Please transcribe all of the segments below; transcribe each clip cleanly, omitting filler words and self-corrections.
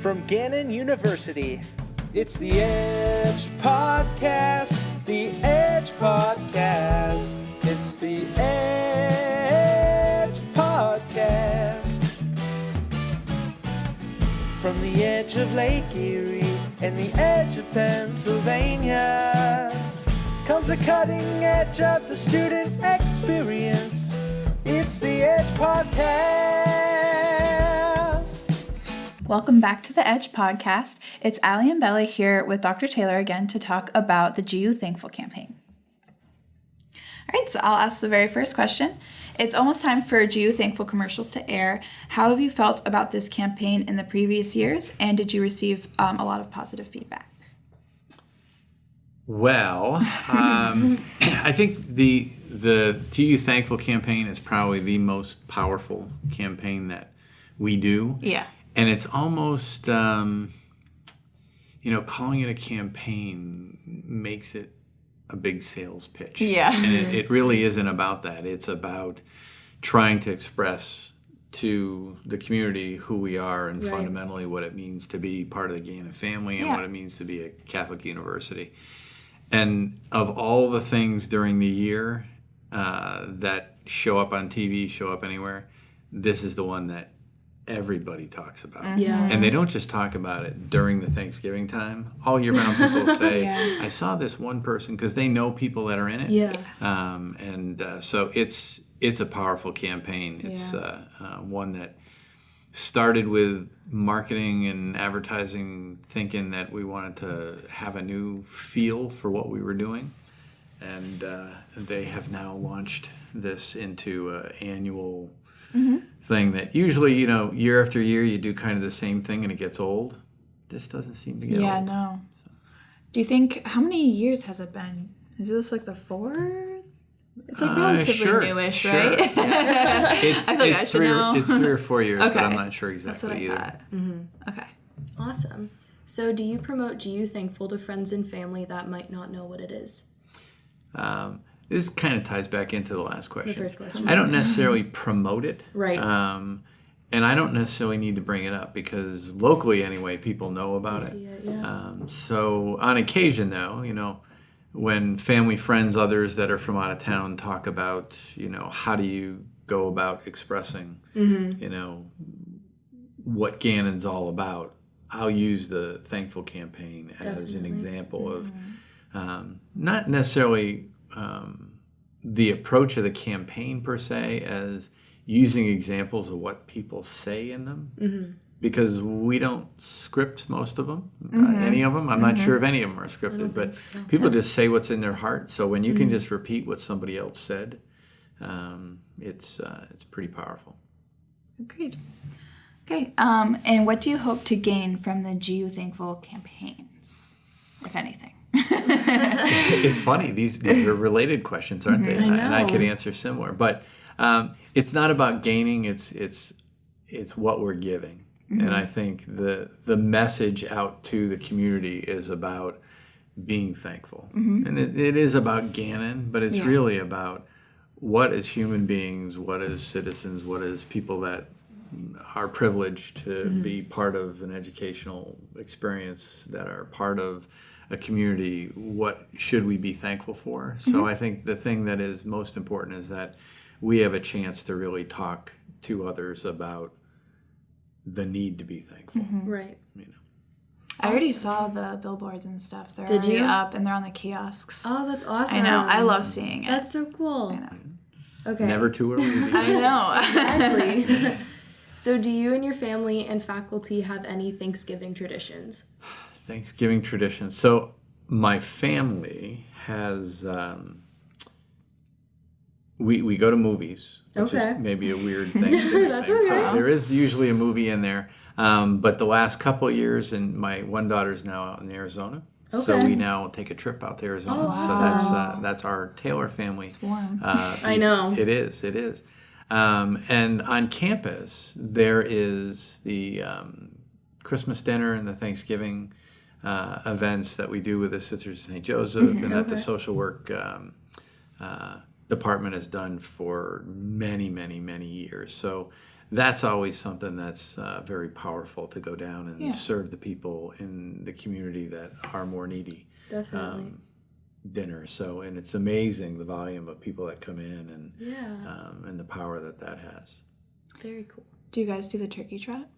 from Gannon University. It's the Edge Podcast, the Edge Podcast. It's the Edge Podcast. From the edge of Lake Erie and the edge of Pennsylvania comes the cutting edge of the student experience. It's the Edge Podcast. Welcome back to the Edge Podcast. It's Alli and Belly here with Dr. Taylor again to talk about the GU Thankful campaign. All right, so I'll ask the very first question. It's almost time for GU Thankful commercials to air. How have you felt about this campaign in the previous years, and did you receive a lot of positive feedback? Well, I think the GU Thankful campaign is probably the most powerful campaign that we do. Yeah. And it's almost, calling it a campaign makes it a big sales pitch. Yeah. And it really isn't about that. It's about trying to express to the community who we are and fundamentally what it means to be part of the Gannon family and what it means to be a Catholic university. And of all the things during the year that show up on TV, show up anywhere, this is the one that everybody talks about. Yeah. And they don't just talk about it during the Thanksgiving time. All year round people say, I saw this one person, because they know people that are in it. Yeah. So it's a powerful campaign. It's one that started with marketing and advertising, thinking that we wanted to have a new feel for what we were doing. And they have now launched this into an annual thing that usually, year after year you do kind of the same thing and it gets old. This doesn't seem to get old. Yeah, no. So. Do you think, how many years has it been? Is this like the fourth? It's like relatively newish, right? Yeah. It's 3 or 4 years, but I'm not sure exactly That's what either. I thought. Mm-hmm. Okay. Awesome. So do you promote GU Thankful to friends and family that might not know what it is? This kind of ties back into the last question. The first question. I don't necessarily promote it. Right. And I don't necessarily need to bring it up because locally anyway, people know about it. See it, yeah. So on occasion though, when family, friends, others that are from out of town talk about, how do you go about expressing, what Gannon's all about, I'll use the Thankful campaign as an example of not necessarily the approach of the campaign per se as using examples of what people say in them because we don't script most of them, any of them. I'm not sure if any of them are scripted, but people just say what's in their heart. So when you can just repeat what somebody else said, it's pretty powerful. Agreed. Okay. And what do you hope to gain from the GU Thankful campaigns, if anything? It's funny. These are related questions, aren't they? And I could answer similar. But it's not about gaining. It's what we're giving. And I think the message out to the community is about being thankful. And it is about Gannon, but it's really about what as human beings, what as citizens, what as people that are privileged to be part of an educational experience, that are part of a community, what should we be thankful for? So I think the thing that is most important is that we have a chance to really talk to others about the need to be thankful. Right. I already saw the billboards and stuff. They're Did already you? up and they're on the kiosks. Oh, that's awesome. I know. I love seeing it. That's so cool. I know. Okay. Never too early. I know. Exactly. So do you and your family and faculty have any Thanksgiving traditions? Thanksgiving traditions. So my family has, we go to movies, which is maybe a weird Thanksgiving That's thing. okay. So there is usually a movie in there. But the last couple of years, and my one daughter's now out in Arizona. So we now take a trip out to Arizona. So that's our Taylor family. It's warm. I know. It is. And on campus, there is the Christmas dinner and the Thanksgiving events that we do with the Sisters of St. Joseph and that the social work department has done for many, many, many years. So that's always something that's very powerful, to go down and Yeah. serve the people in the community that are more needy. Definitely. Dinner. So, and it's amazing the volume of people that come in, and Yeah. and the power that has. Very cool. Do you guys do the turkey trot?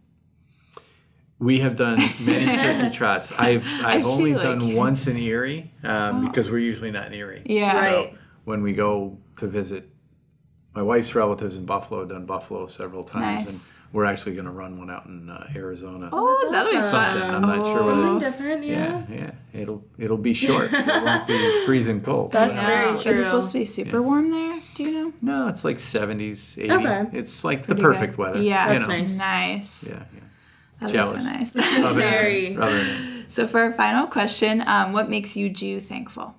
We have done many turkey trots. I've only feel done like- once in Erie, because we're usually not in Erie. Yeah. So Right. when we go to visit my wife's relatives in Buffalo, done Buffalo several times, Nice. and we're actually going to run one out in Arizona. Oh, that'll be awesome. Something. fun. I'm not sure Something whether. different, yeah. Yeah. It'll be short. So it won't be freezing cold. That's But, very Is true. it supposed to be super warm there? Do you know? No, it's like 70s, 80s. Okay. It's like Pretty the perfect good. weather. Yeah, you That's know. nice. Nice. Yeah. That Jealous. is so nice. Other Very. than- So for our final question, what makes you Jew thankful?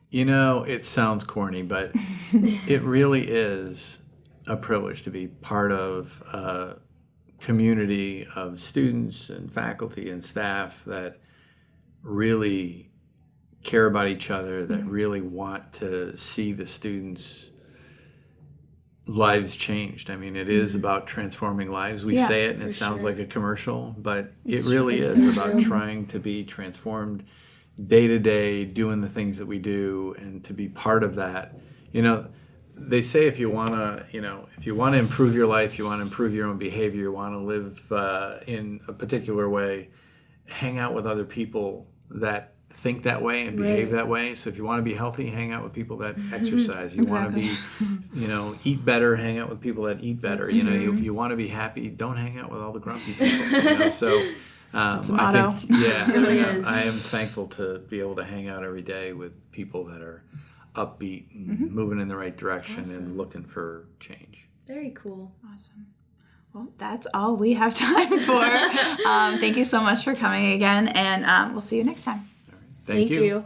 You know, it sounds corny, but it really is a privilege to be part of a community of students and faculty and staff that really care about each other, that really want to see the students' lives changed. I mean, it is about transforming lives. We Yeah, say it and it sounds like a commercial, but it really is about trying to be transformed day to day, doing the things that we do, and to be part of that. You know, they say if you want to improve your life, you want to improve your own behavior, you want to live in a particular way, hang out with other people that think that way and behave that way. So if you want to be healthy, hang out with people that exercise. You want to be, eat better, hang out with people that eat better. You want to be happy, don't hang out with all the grumpy people. So That's a motto. I think, really is. I am thankful to be able to hang out every day with people that are upbeat and moving in the right direction and looking for change. Very cool. Awesome. Well, that's all we have time for. Thank you so much for coming again, and we'll see you next time. Thank you.